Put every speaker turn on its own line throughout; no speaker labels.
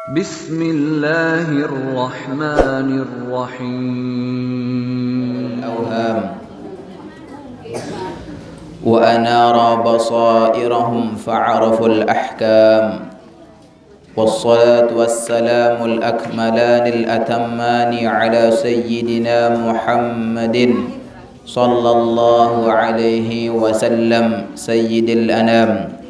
Bismillahirrahmanirrahim. Wa anara basairahum fa'araful ahkam. والصلاة والسلام الأكملان الأتمان على سيدنا محمد صلى الله عليه وسلم سيد الأنام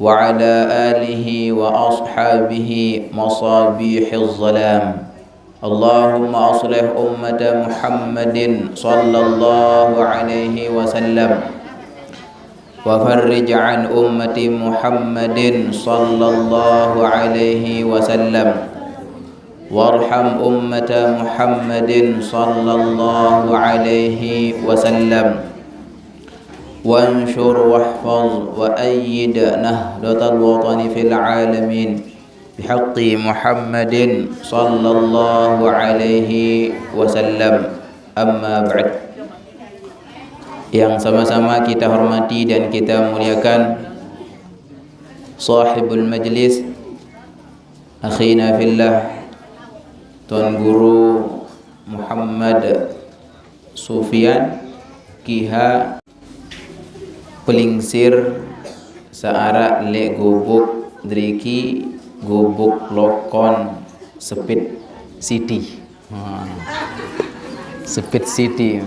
وعلى آله وأصحابه مصابيح الظلام. اللهم أصلح أمة محمد صلى الله عليه وسلم وفرج عن أمة محمد صلى الله عليه وسلم وارحم أمة محمد صلى الله عليه وسلم وانشر واحفظ وأيد نهضة الوطن في العالمين بحق محمد صلى الله عليه وسلم. أما بعد. Yang sama-sama kita hormati dan kita muliakan sahibul majlis, akhina fillah, Tuan Guru Muhammad Sufian Kiha Pelingsir searah le gubuk driki gubuk lokon Speed City. Speed City.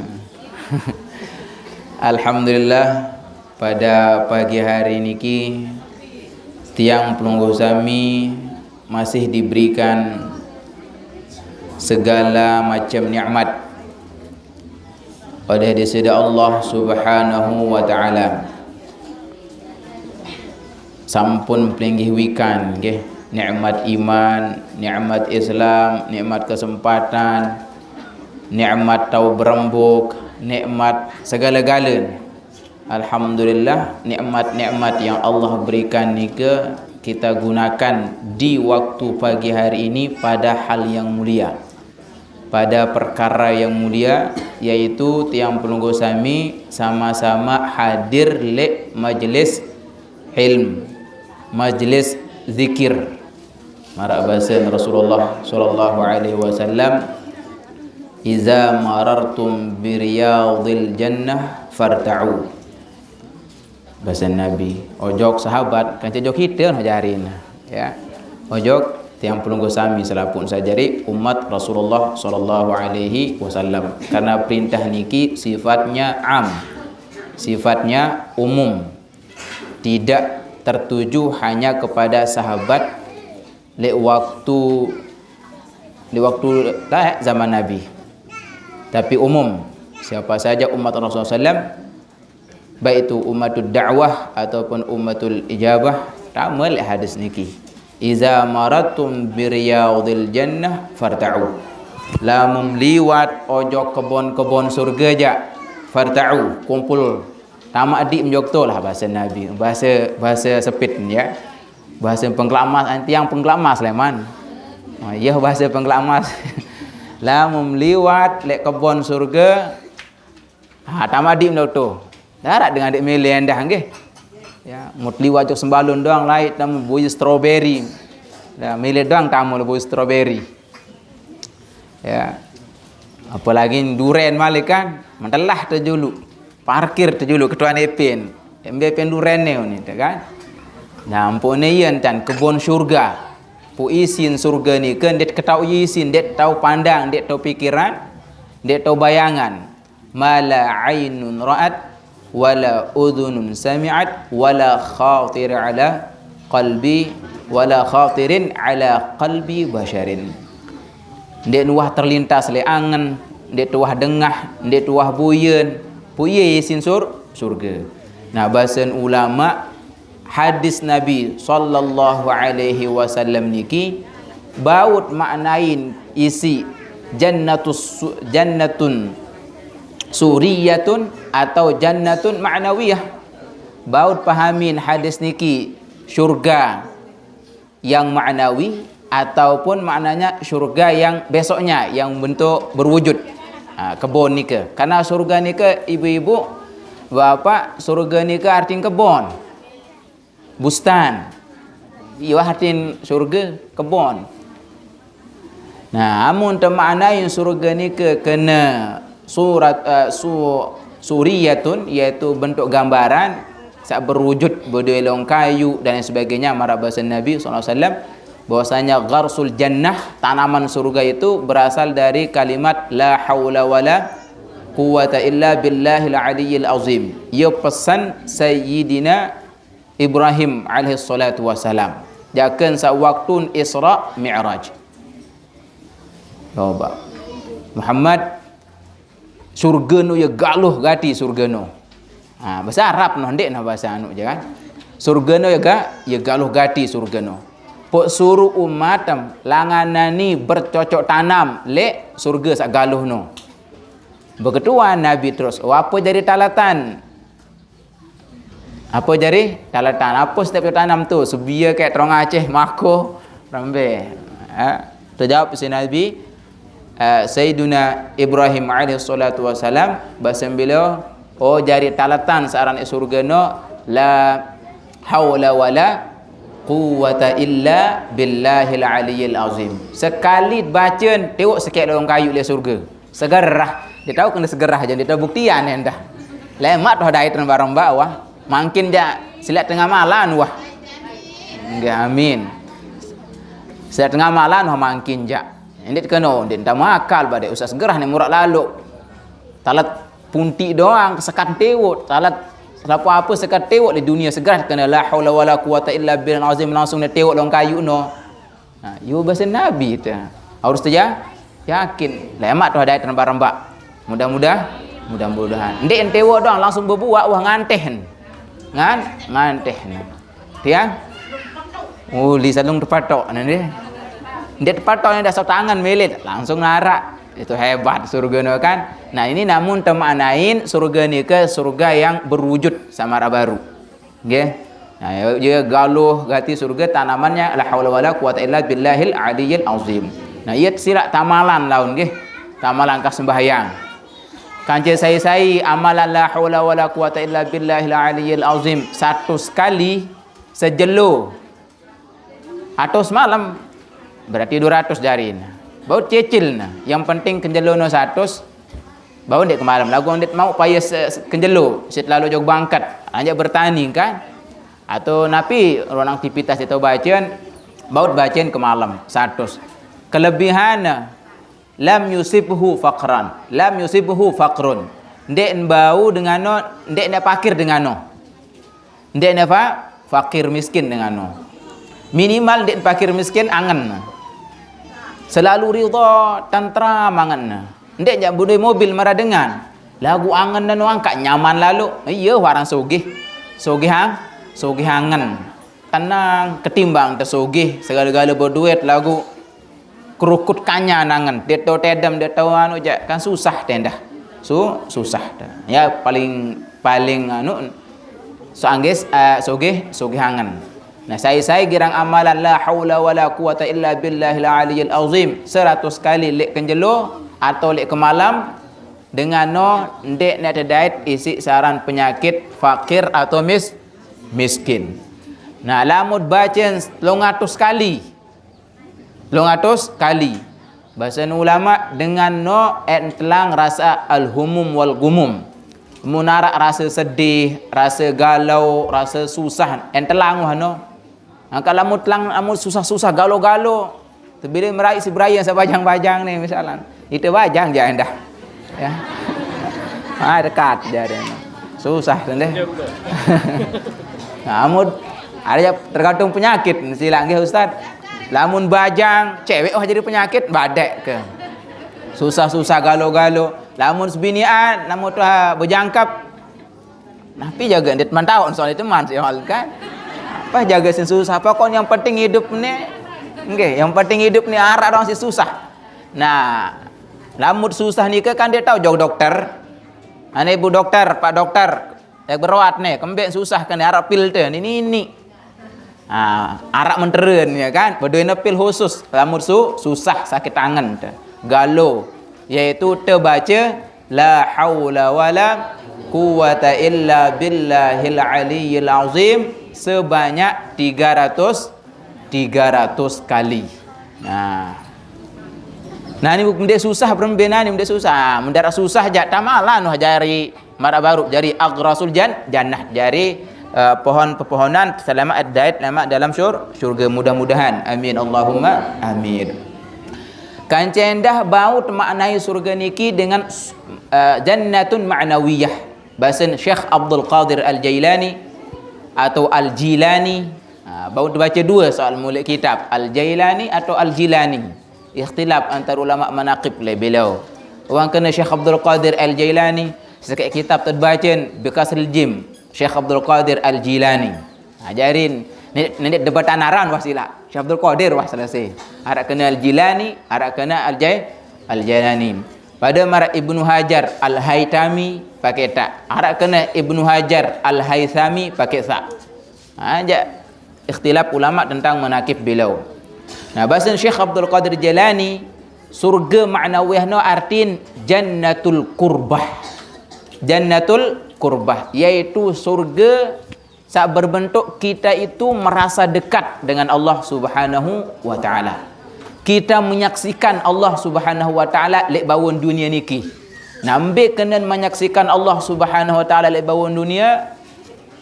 Alhamdulillah, pada pagi hari niki tiang pelungguh sami masih diberikan segala macam nikmat oleh disida Allah Subhanahu wa taala. Sampun pelinggih wikan nggih, nikmat iman, nikmat Islam, nikmat kesempatan, nikmat tau berembuk, nikmat segala-gala. Alhamdulillah, nikmat-nikmat yang Allah berikan ni kita gunakan di waktu pagi hari ini pada hal yang mulia, pada perkara yang mulia, yaitu tiang pelunggu sami sama-sama hadir le majlis ilm, majlis zikir. Marak bahasa Rasulullah sallallahu alaihi wasallam, iza marartum biriyadil jannah farta'u. Bahasa Nabi, ojok sahabat kan cejok kita hajarin ya. Ojok tiang pelunggu sami selapun sajari umat Rasulullah sallallahu alaihi wasallam, karena perintah niki sifatnya am, sifatnya umum, tidak tertuju hanya kepada sahabat le waktu zaman Nabi, tapi umum, siapa saja umat Rasulullah SAW, baik itu umatul da'wah ataupun umatul ijabah, tamal hadis niki, iza maratum biriyadil jannah farta'u, lamun liwat ojo kebon-kebon surga ja, farta'u, kumpul tamak di menjokto lah bahasa Nabi, bahasa sepit ya, bahasa pengklamas antiang pengklamas leman, ya bahasa pengklamas. Lamun liwat lek kebon surga, tamadi menjokto darat dengan adik mele dah nggih ya, mut liwat jok sembalun doang lain tamu buih strawberry dah, mele doang tamu buih strawberry ya, apalagi duren malik kan mentelah terjuluk parkir terjuluk ketua nepin MBP duren ni kan. Nah ampun ian tan kebun surga pu isin surga ni kan det ketau isin, det tahu pandang, det tahu pikiran, det tahu bayangan, mala ainun ra'at wala udhunun sami'at wala khatir ala qalbi wala khatirin ala qalbi basharin. Det nuah terlintas le angan, det tuah dengah, det tuah buyen puye isin surga. Nah bahasa ulama, hadis Nabi sallallahu alaihi wasallam niki baut maknain isi jannatun suriyatun atau jannatun ma'nawiyah. Baut pahamin hadis niki syurga yang ma'nawi ataupun maknanya syurga yang besoknya yang bentuk berwujud. Kebun nika, karena surga nika ibu-ibu bapak, surga nika artinya kebun, bustan Ia hatin surga kebon. Nah, amun termaknai surga ni kena suriyatun, iaitu bentuk gambaran sak berwujud berdua long kayu dan sebagainya. Marah bahasa Nabi SAW bahwasanya gharsul jannah, tanaman surga itu berasal dari kalimat la haula wala quwata illa billahil aliyyil azim. Ia pesan Sayyidina Ibrahim alaihi salatu wasalam. Jakan sa waktu Isra Mi'raj. Coba Muhammad surga no ya galuh gati surga no. Bahasa Arab no ndek nah bahasa anu je kan. Surga no ya galuh gati surga no. Pok suruh umatam langanani bercocok tanam le surga sak galuh no. Begituan Nabi terus, apa jadi talatan? Apa jadi talatan? Apa setiap tanam tu? Sebia kayak terong Aceh mako rambe. Terjawab si Nabi Sayyiduna Ibrahim alaihi salatu wasalam bahasa beliau, oh jadi talatan searan surga no la haula wala quwwata illa billahil aliyyil azim. Sekali baca tengok sikit dalam kayu le surga. Segerah. Dia tahu kena segerah je, dia tahu buktian dah. Lemat dah dai tren barang bawah. Makin dia silat tengah malan wah. Enggak amin. Silat tengah malan wah makin ja. Ini kena dia tak makal badai usah segerah ni murak lalu. Talat punti doang sekat tewot, talat apa sekat tewot di dunia segerah kena la haula wala quwata illa billahil azim langsung dia tewot long kayu no. Yo bahasa Nabi tu. Harus saja yakin. Lemat tu ada tren barang bak. Mudah-mudahan. Ndek tewot doang langsung berbuat wah nganteh. Nganteh. Dia li salung terpatok nanti. Dia terpatok ni dah sok tangan melit langsung narak. Itu hebat surga no kan. Nah, ini namun termaknain surga ni ke surga yang berwujud samara baru. Nggih. Nah, dia galuh gati surga tanamannya la haula wala quwata illa billahil aliyyil azim. Nah, ia silap tamalan laun nggih. Tamalan kah sembahyang. Kanca saya amalan la haula wala quwata illa billahil aliyyil azim 100 kali sejelo atau semalam berarti 200 jarin. Bau cecil nah. Yang penting kenjelo no 100 bau ndek kemalam lagu ndek mau payah kenjelo sit lalu jog bangkat hanya bertani kan atau napi orang aktivitas itu bacaan bau bacaan ke malam 100. Kelebihan lam yusibhu faqrun ndek bau dengan no ndek ne fakir dengan no ndek ne fakir miskin dengan no minimal ndek fakir miskin angen selalu ridha tantram angen ndek jak budai mobil marah dengan lagu angen dan angkat nyaman lalu iya orang sugih angen tenang ketimbang tersugih segala-gala berduit lagu kerukut kanya nangan dia tahu tedam dia tahu anu je kan susah tenda susah dah ya paling anu soangges sugih angan. Nah saya girang amalan la haula wala quwata illa billahil aliyyil azim 100 kali lek kenjelo atau lek ke malam dengan no ndek nak terdait isi saran penyakit fakir atau miskin. Nah lamud baca 200 kali bahasa ulama dengan no entlang rasa al-humum wal gumum munarak rasa sedih, rasa galau, rasa susah entelang no. Kalau mutlang amut susah-susah galau-galau terbilih meraih si beraya sebajang-bajang ni misalnya itu bajang je anda ya dekat je ada susah tende amut ada tergantung penyakit silap nggih ustaz. Lamun bajang cewek jadi penyakit badek ke susah-susah galau-galau. Lamun sebinian namun tu berjangkap napi jaga ndet mantau soal itu man soal kan apa jaga sin susah pokok yang penting hidup ni nggih yang penting hidup ni arak dong si susah. Nah lamun susah ni ke kan dia tahu jauh dokter ane ibu dokter pak dokter yang berawat ni kembek susah kan arak pil tu ini arak menteren ya kan berdua pil khusus lamun susah sakit tangan galau yaitu terbaca la haula wala quwata illa billahil aliyyil azim sebanyak 300 300 kali. Nah ni benda susah perembina ni, benda susah. Mendarat susah jak tamalah noh jari marak baru, jari aghrasul jannah, jari pohon-pepohonan selamat ad-dait lama dalam syurga. Mudah-mudahan. Amin Allahumma amin. Kancen dah bau maknai surga niki dengan jannatun ma'nawiyah. Bahasa Syekh Abdul Qadir Al-Jailani atau Al-Jilani. Bau terbaca dua soal mula kitab, Al-Jailani atau Al-Jilani. Ikhtilaf antara ulama manaqib beliau. Orang kena Syekh Abdul Qadir Al-Jailani, sekat kitab terbaca Bikasril Jim, Syekh Abdul Qadir Al-Jilani. Ajarin nenek debatan aran wasilah. Syekh Abdul Qadir wah selesai. Harap kena Al-Jilani, harap kena Al-Jailani. Pada marak Ibnu Hajar Al-Haytami pakai tak. Harap kena Ibnu Hajar Al-Haythami pakai sa. Ajak ikhtilaf ulama tentang manaqib beliau. Nah, bahasa Syekh Abdul Qadir Jailani, surga ma'nawiyah no artin jannatul qurbah. Jannatul qurbah, iaitu surga saat berbentuk kita itu merasa dekat dengan Allah Subhanahu wa taala. Kita menyaksikan Allah Subhanahu wa taala lek bawon dunia niki. Nambe kena menyaksikan Allah Subhanahu wa taala lek bawon dunia,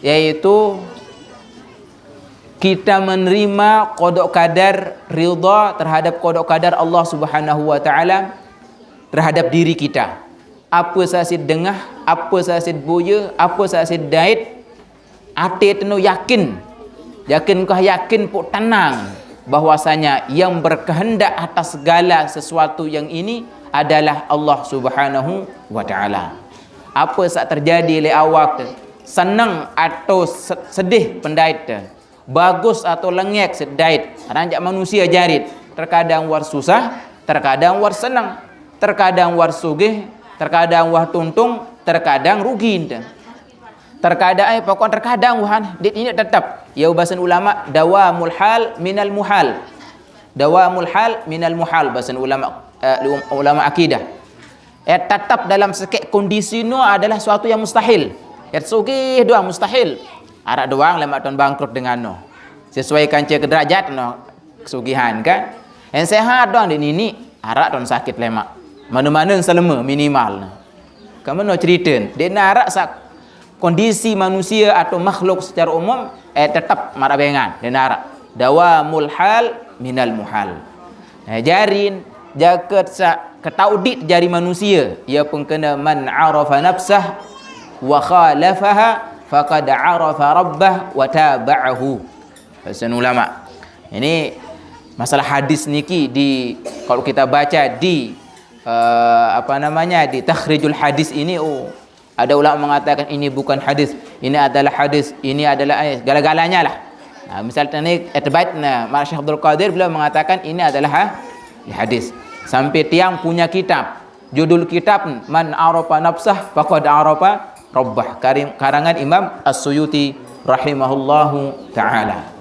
iaitu kita menerima qada qadar, ridha terhadap qada qadar Allah Subhanahu wa taala terhadap diri kita. Apa sasid dengah, apa sasid buya, apa sasid dait, ate teno yakin. Yakin pun tenang bahwasanya yang berkehendak atas segala sesuatu yang ini adalah Allah Subhanahu wa taala. Apa saat terjadi le awak senang atau sedih pendait, bagus atau lengek sedait, ranjak manusia jarit, terkadang war susah, terkadang war senang, terkadang war sugih, terkadang war tuntung, terkadang rugi. Terkadang pokok terkadang wahan dit ini tetap ya bahasan ulama dawamul hal minal muhal. Dawamul hal minal muhal bahasan ulama akidah. Tetap dalam sekek kondisi no adalah suatu yang mustahil. Sugih doang mustahil. Arak doang lemak ton bangkrut dengan no. Sesuaikan ke derajat no kesugihan kan. Yang sehat doang di nini arak ton sakit lemak. Mana-mana selama minimal. Kamu no cerita, dia narak sak kondisi manusia atau makhluk secara umum tetap marak bengan. Dia narak dawamul hal minal muhal. Jarin jaket sak ketaudit jari manusia, ia pun kena man arafa nafsah wa khalafaha faqad arafa rabbah wa taba'ahu. Bahasa ulama. Ini masalah hadis niki kalau kita baca di di takhrijul hadis ini, ada ulama mengatakan ini bukan hadis, ini adalah hadis, ini adalah segala-galanya lah. Nah, misalnya ni etbaitna Syekh Abdul Qadir beliau mengatakan ini adalah hadis. Sampai tiang punya kitab, judul kitab Man arafa nafsah faqad arafa rabbah, karangan Imam As-Suyuti rahimahullahu taala.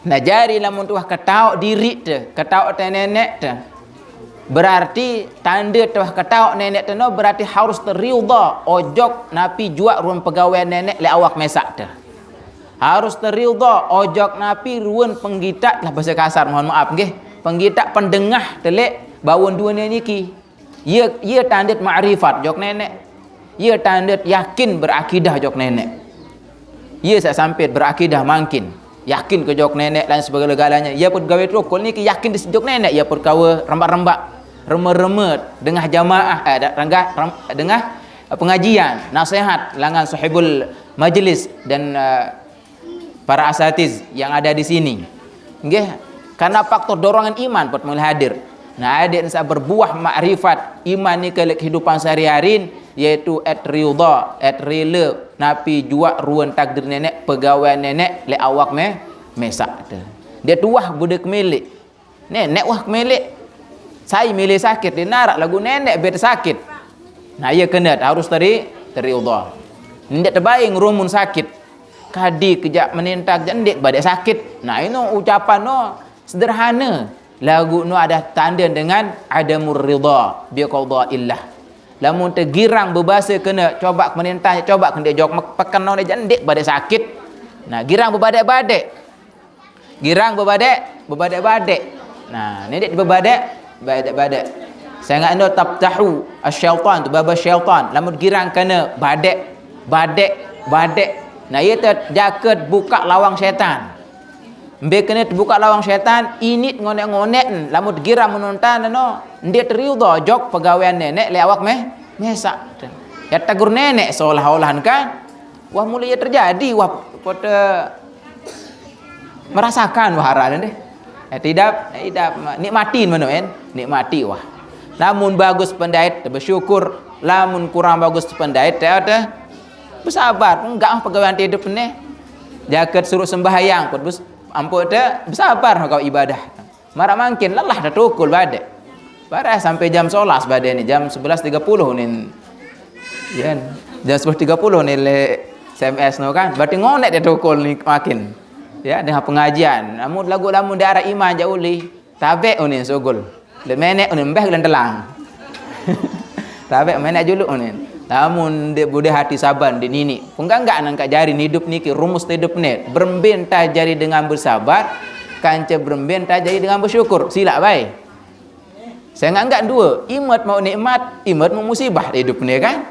Nah, jari lamun tuah ketauk diri te, ketauk nenek te, berarti tanda tuah ketauk nenek te no berarti harus terridha ojok napi juak ruang pegawai nenek le awak mesak te. Harus terridha ojok napi ruang penggitak lah bahasa kasar, mohon maaf nggih, penggitak pendengah telek bawon dunia niki. Ia tanda ma'rifat jok nenek. Ia tanda yakin berakidah jok nenek. Ia saya sampai berakidah makin yakin ke jok nenek dan sebagainya. Ia pun gawe rokol ni yakin di jok nenek. Ia pun kawa rembak-rembak, remet-remet dengah jamaah, dengah pengajian, nasihat langan sahibul majlis dan para asatiz yang ada di sini. Nggih, karena faktor dorongan iman pun mulai hadir. Nah, adik bisa berbuah makrifat iman ni ke kehidupan sehari-hari, yaitu ridha, rela napi juak ruan takdir nenek, pegawai nenek le awak mesak. Dia tuah budak milik. Nenek wah milik. Saya milih sakit, dia narak lagu nenek biar sakit. Nah, ia kena harus ridha. Ndak terbaik rumun sakit. Kadi kejap menintak jendik badai sakit. Nah, ini ucapan no sederhana. Lagu no ada tanda dengan adamur ridha bi qadaillah. Lamun tergirang berbahasa kena coba menintah, coba kena jawab pekan no jendik badai sakit. Nah, girang berbadai-badai. Girang berbadai berbadak-badak. Nah, nenek berbadak, badak-badak. Saya ingat anda tabtahu asyaitan tu baba syaitan. Lamun girang kena badak. Nah, ia jaket buka lawang syaitan. Mbe kena terbuka lawang syaitan, init ngonek-ngonek lamun girang menonton no, ndia teriudo jok pegawaian nenek le awak mesak. Ya tagur nenek seolah-olah kan. Wah mulai terjadi wah pada merasakan waharan deh. Tidak nikmatin mana kan? Nikmati wah. Lamun bagus pendait bersyukur, lamun kurang bagus pendait ada bersabar. Enggak pegawai hidup ni. Jaket suruh sembahyang pun ampun dah bersabar kau ibadah. Marah makin lelah dah tukul badak. Barang sampai jam 11 badak ni jam 11.30 ni. Ya, jam 11.30 ni le SMS no kan. Berarti ngonek dia tukul ni makin. Ya, dengan pengajian. Namun lagu lamun daerah iman jauh li. Tabek unin sogol. Le menek unin mbah gelan telang. Tabek menek juluk unin. Namun dia bude hati saban di nini. Enggak nangka jari hidup niki rumus hidup ni. Berembentah jari dengan bersabar, kanca berembentah jari dengan bersyukur. Silap baik. Saya enggak dua. Imat mau nikmat, imat mau musibah hidup ni kan?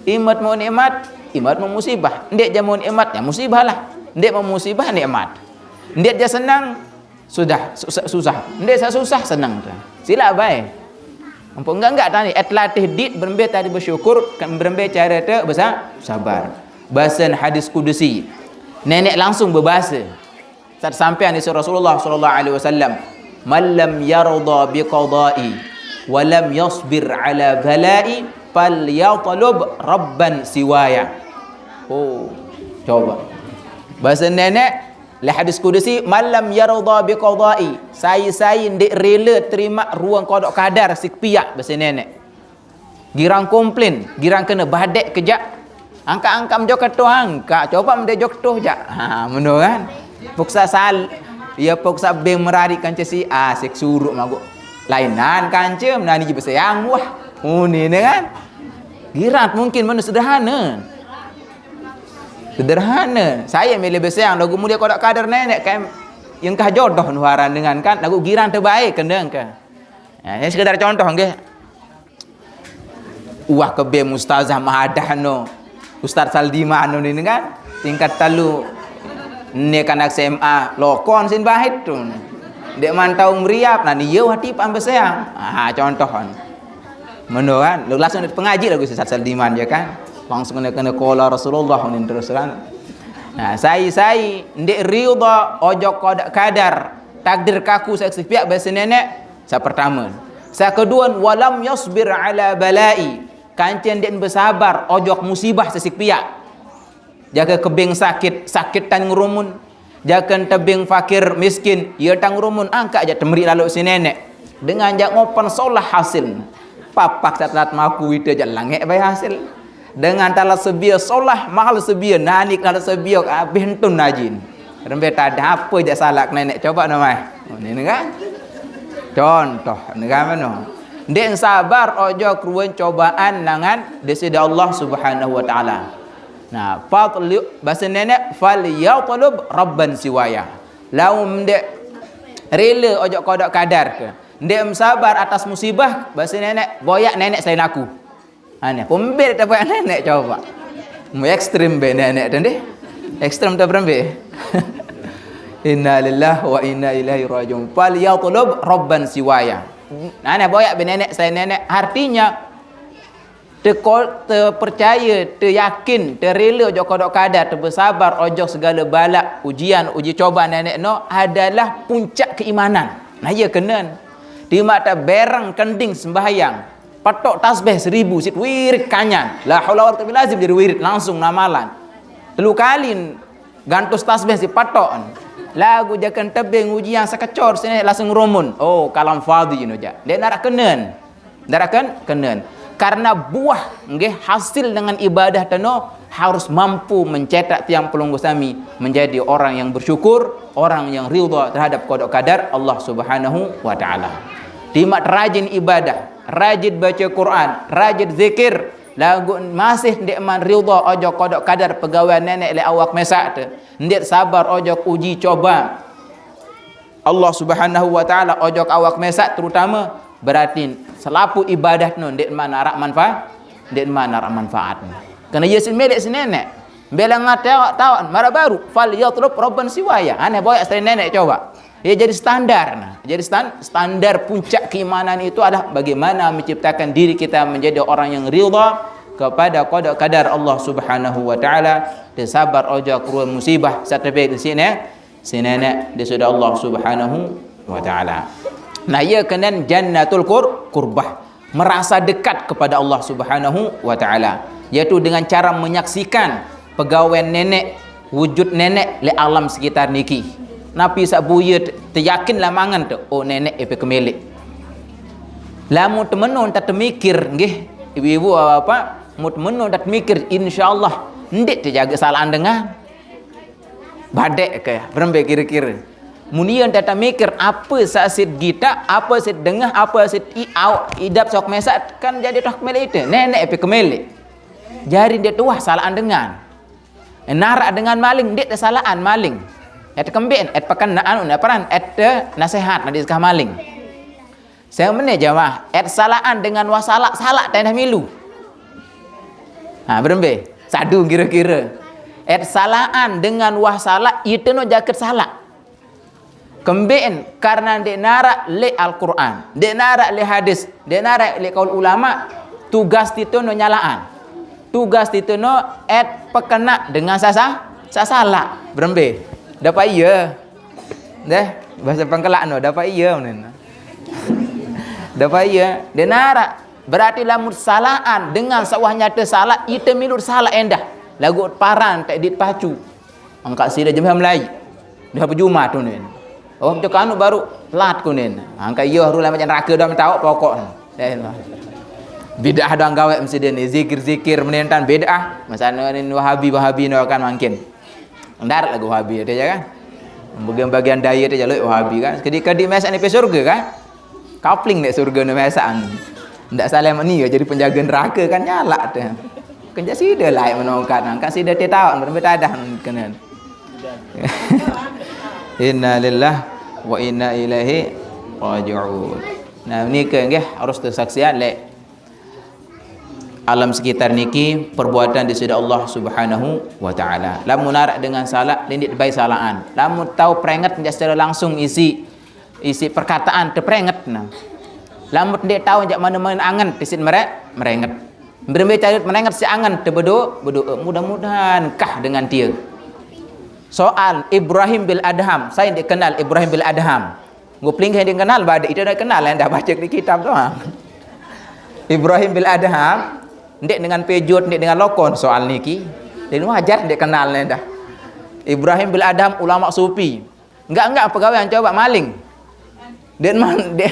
Imat mau nikmat, imat mau musibah. Ndik je mau nikmat, ya musibah lah. Ndik mau musibah nikmat. Ndik je senang, sudah susah. Ndik susah senang. Silap baik. Ampun enggak tadi atlatih dit berembe tadi bersyukur kan berembe cara tu sabar. Bahasan hadis kudusi. Nenek langsung berbahasa. Saat sampai hadis Rasulullah sallallahu alaihi wasallam, "Man lam yarda bi qada'i wa lam yasbir ala bala'i falyatlub rabban siwaya." Oh, coba. Bahasa nenek le hadis kudusi, malam yarda bi qada'i, saya ndik rela terima ruang qada kadar sikpiak bahasa nenek. Girang komplain, girang kena badak kejak. Angka-angka menjok ketuh angka, coba mendejok ketuh jak. Ha, meno kan. Puksa sal, ia puksa beng merari kanca si asik suruh mago. Lainan kanca menani je besayang wah. Oh ni kan. Girang mungkin mana sederhana. Sederhana. Saya milih besar lagu mulia kodak kadar nenek kan yang kah jodoh nuaran dengan kan lagu girang terbaik kena kan. Ya, ini sekedar contoh nggih. Uah kebe Mustazah Mahadah no. Ustaz Saldiman no ini kan tingkat talu ni kanak SMA lokon sin bahit tu. Dek mantau meriap nah ni yo hati pam besar. Ah contoh. Meno kan langsung pengaji lagu Ustaz Saldiman je kan. Langsung kena qala Rasulullah ni terus kan. Nah, saya ndik ridha ojo kadar takdir kaku saya sepiak bahasa nenek. Saya pertama. Saya kedua walam yasbir ala bala'i. Kancen ndik bersabar ojo musibah sesikpiak. Jaga kebing sakit tan ngurumun. Jaga tebing fakir miskin ia tang ngurumun angka aja temri lalu si nenek. Dengan jak ngopan solah hasil. Papak satlat maku itu aja langek bae hasil. Dengan tala sebia solah mahal sebia nanik tala sebia bentun najin. Rembe tak ada apa je salak nenek coba nama. Oh ni kan. Contoh ni kan mana. Ndek sabar ojo kruwen cobaan nangan desida Allah Subhanahu wa taala. Nah, bahasa nenek fal yatlub rabban siwaya. Laum ndek rela ojo kodok kadar ke. Ndek sabar atas musibah bahasa nenek boyak nenek selain aku. Aneh, pembel tak buat nenek coba. Mu ekstrim be nenek tu deh. Ekstrim tak berembe. Inna lillahi wa inna ilaihi rajiun. Fal yatlub rabban siwaya. Aneh boyak be nenek saya nenek artinya terpercaya, teryakin, terrela ojo kodok kadar, terbersabar ojo segala balak, ujian, uji coba nenek no adalah puncak keimanan. Nah ya kena. Di mata berang kending sembahyang. Patok tasbih 1000 sit wirid kanyan. La haula wala quwwata lazim jadi wirid langsung namalan. 3 kali gantus tasbih si patok. Lagu jakan tebing ujian sakacor sini langsung rumun. Oh kalam fadhi you ja. Dia narak kenen. Narakan kenen. Karena buah nggih hasil dengan ibadah tano harus mampu mencetak tiang pelunggu sami menjadi orang yang bersyukur, orang yang ridha terhadap qada qadar Allah Subhanahu wa taala. Dimat rajin ibadah, rajin baca Quran, rajin zikir, lagu masih ndik man ridha ojo kodok kadar pegawai nenek le awak mesak tu. Ndik sabar ojo uji coba. Allah Subhanahu wa taala ojok awak mesak terutama berarti selapu ibadah no ndek mana rak manfaat. Karena ia melek nenek bela ngata tawan mara baru fal yatlub rabban siwaya. Aneh boy asal nenek coba. Ya jadi standar. Nah, jadi standar puncak keimanan itu adalah bagaimana menciptakan diri kita menjadi orang yang ridha kepada qada qadar Allah Subhanahu wa taala, dan sabar ojo keruan musibah satebe di sini nenek di sudah Allah Subhanahu wa taala. Nah, ia kenan jannatul qurbah, merasa dekat kepada Allah Subhanahu wa taala, yaitu dengan cara menyaksikan pegawai nenek, wujud nenek le alam sekitar niki. Nabi sak buya teryakin lamangan tu, oh nenek epe kemilik. Lamu temenon tak temikir nggih, ibu-ibu apa mut menon tak mikir insyaallah ndik terjaga salaan dengan badek ke berembe kira-kira. Munian tak mikir apa sasid kita, apa sid dengar, apa sid idap sok mesak kan jadi tok kemilik itu. Nenek epe kemilik. Jari dia tuah salaan dengan. Narak dengan maling, ndik salaan maling. Et kembien, et pakan anu peran, et nasihat nadi sekah maling. Saya meneh jamaah, et salaan dengan wasalak salak tanah milu. Ha berembe, sadu kira-kira. Et salaan dengan wasalak itu no jaket salak. Kembien karena dek narak le Al-Quran, dek narak le hadis, dek narak le kaul ulama, tugas itu no nyalaan. Tugas itu no et pekena dengan sasala berembe. Dapat iya. Deh, bahasa Pangkelak no dapat iya men. Dapat iya. Dek narak berarti lamun salaan dengan sawah nyata salah itu milut salah endah. Lagu paran tak dipacu. Angkat sida jam Melayu. Dah berjumah tu ni. Oh tu kanu baru lat ku nen. Angka iya haru macam neraka dah tahu pokok. Bidah dah gawe mesti dia ni zikir-zikir menentan bidah. Masana ni Wahabi no akan makin. Ndar lagu Wahabi dia kan. Bagian-bagian daya dia jaluk Wahabi kan. Kedi-kedi masak ni pe surga kan. Kapling nek surga ni masakan. Ndak salah mani jadi penjaga neraka kan nyala tu. Kerja sida lah menongkat. Angkat sida dia tahu berbetadah kena. Inna lillah wa inna ilaihi raji'un. Nah ni ke nggih harus tersaksian le alam sekitar niki perbuatan di sisi Allah Subhanahu wa taala. Lamun narak dengan salah lindik baik salaan. Lamun tahu peringat secara langsung isi perkataan terperingat nah. Lamun dia tahu jak mana-mana angan tisit merenget. Berembe carit merenget si angan terbedo mudah-mudahan kah dengan dia. Soal Ibrahim bil Adham, saya dikenal Ibrahim bil Adham. Ngupling yang dikenal badai itu dah kenal yang dah baca di kitab tu. Ibrahim bil Adham, ndek dengan pejut, ndek dengan lokon soal niki. Dan wajar ndek kenal dah. Ibrahim bil Adham ulama sufi. Enggak pegawai yang coba maling. Dan dia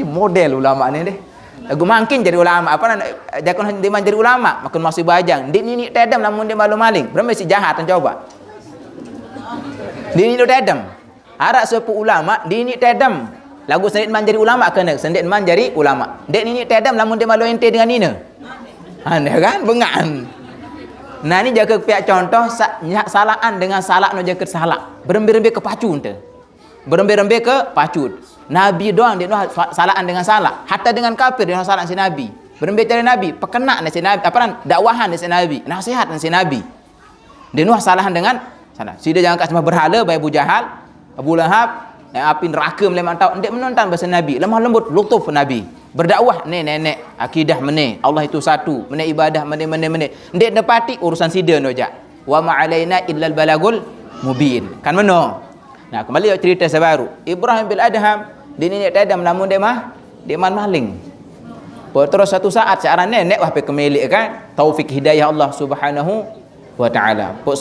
model ulama ni deh. Lagu makin jadi ulama apa nak jakon dia jadi ulama makin masih bajang. Ndek ni tedam lamun dia malu maling. Berapa si jahat yang coba. Dini tu tedam. Arak sepu ulama dini tedam. Lagu sendiri man jadi ulama kena sendiri man jadi ulama. Dek ni tedam lamun dia malu ente dengan nina. Anda kan bengan. Nah ni jaga pihak contoh salaan dengan salak no jaga salak. Berembe-rembe ke pacu ente. Berembe-rembe ke pacu. Nabi doang dia salaan dengan salak. Hatta dengan kafir dia salaan si Nabi. Berembe cari Nabi, pekena si Nabi, apa dakwahan si Nabi, nasihat si Nabi. Dia nuh salahan dengan sana. Sida jangan kat sembah berhala bayi Abu Jahal, Abu Lahab, yang api neraka melemantau. Ndek menonton bahasa Nabi, lemah lembut, lutuf Nabi. Berdakwah nenek akidah meneh, Allah itu satu, meneh ibadah meneh. Ndek dapati urusan sida noja. Wa ma alaina illal balagul mubin. Kan meno. Nah, kembali cerita sebaru. Ibrahim bil Adham, dia nenek tadam lamun dia man maling. Terus satu saat seorang nenek wah pe kemilik kan, taufik hidayah Allah Subhanahu wa ta'ala. Pok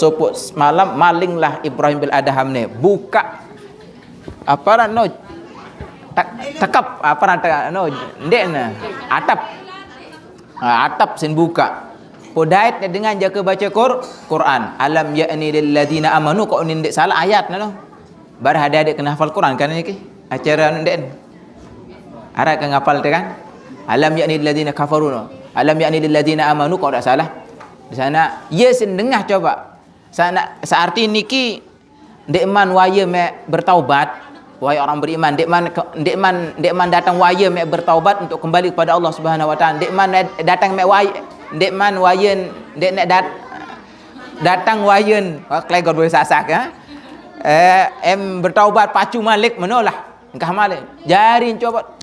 malam malinglah Ibrahim bil Adham ni buka apa no tekap apa no ndekna atap sin buka podait dengan jaga baca Quran alam ya'ni lil ladina amanu kok ndek salah ayat no bar ada kena hafal Quran kan ni acara ndek ara kan ngapal tu kan alam ya'ni lil ladina kafaru no alam ya'ni lil ladina amanu kok tak salah di sana ye sin dengah coba sana searti niki ndek man waya me bertaubat wahai orang beriman, dek man datang waya mek bertaubat untuk kembali kepada Allah Subhanahu wa taala. Dek man datang mek waya, dek man wayen, dek nak datang wayen, klegor boleh sasak ha. Em bertaubat pacu malik menolak. Engkah malik. Jari coba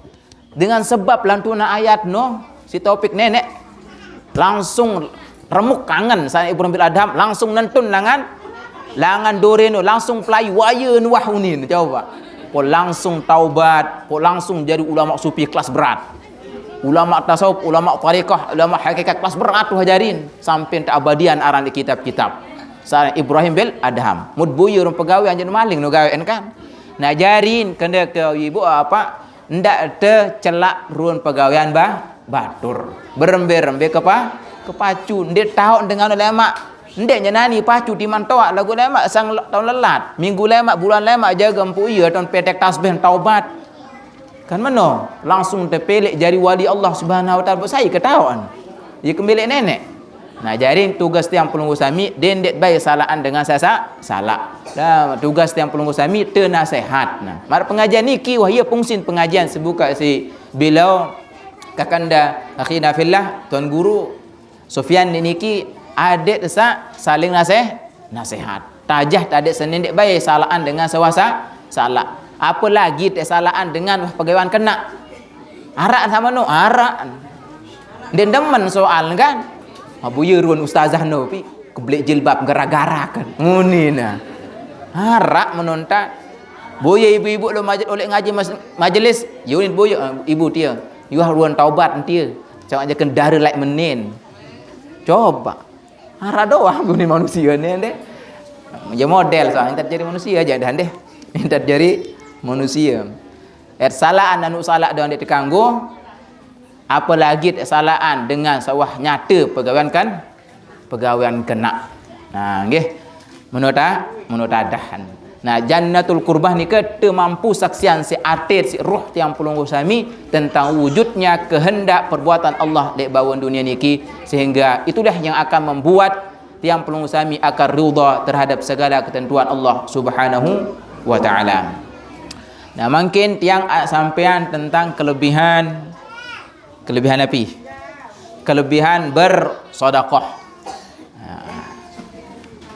dengan sebab lantunan ayat no, si Taufik nenek langsung remuk kangen saya Ibrahim bin Adham, langsung nentun langan doreno, langsung pelai waya nuahunin coba. Kok langsung taubat, kok langsung jadi ulama sufi kelas berat. Ulama tasawuf, ulama tariqah, ulama hakikat kelas berat tu hajarin sampai tak abadian aran di kitab-kitab. Saya Ibrahim bin Adham, mud buyur pegawai anjeun maling nu gawean kan. Nak jarin kena ke ibu apa? Ndak tercelak ruan pegawaian batur. Berembe-rembe ke pacu. Ndak tahu dengan lemak. Ndak nyenani pacu di mantoak lagu lemak sang tahun lelat. Minggu lemak, bulan lemak jaga empu iya tahun petek tasbih taubat. Kan mano? Langsung terpelek jari wali Allah Subhanahu wa taala. Saya ketahuan. Dia kembali nenek. Nah, jaring tugas tiang pelunggu sami dendet baik salaan dengan salah. Dah tugas tiang pelunggu sami nasihat. Nah, mar pengajian niki wah ia fungsin pengajian sebuka si bilau kakanda akhina fillah tuan guru Sufyan niki adik desa saling nasihat. Tajah adik senendek baik salaan dengan sewasa salah. Apa lagi tak salaan dengan pegawaian kena. Arak sama no, arak. Den demen soal kan. Abuya ruan ustazah no pi kebelik jilbab gara-gara kan. Nguni nah. Harap menonton. Boya ibu-ibu lo oleh ngaji majlis, yunin boya ibu dia. You ruan taubat nanti. Jangan aja kendara like menin. Coba. Harap doang guni manusia ni deh. Dia model soalnya tak jadi manusia aja dah deh. Tak jadi manusia. Salaan anu salah doang dia terkanggu. Apalagi kesalahan dengan sawah nyata pegawaian kena. Nah, nggih. Menurut adahan. Nah, jannatul qurbah ni ke mampu saksian si atit si ruh tiang pelunggu sami tentang wujudnya kehendak perbuatan Allah dek bawah dunia niki, sehingga itulah yang akan membuat tiang pelunggu sami akan ridha terhadap segala ketentuan Allah Subhanahu wa taala. Nah, mungkin tiang sampean tentang kelebihan api, kelebihan bersedekah.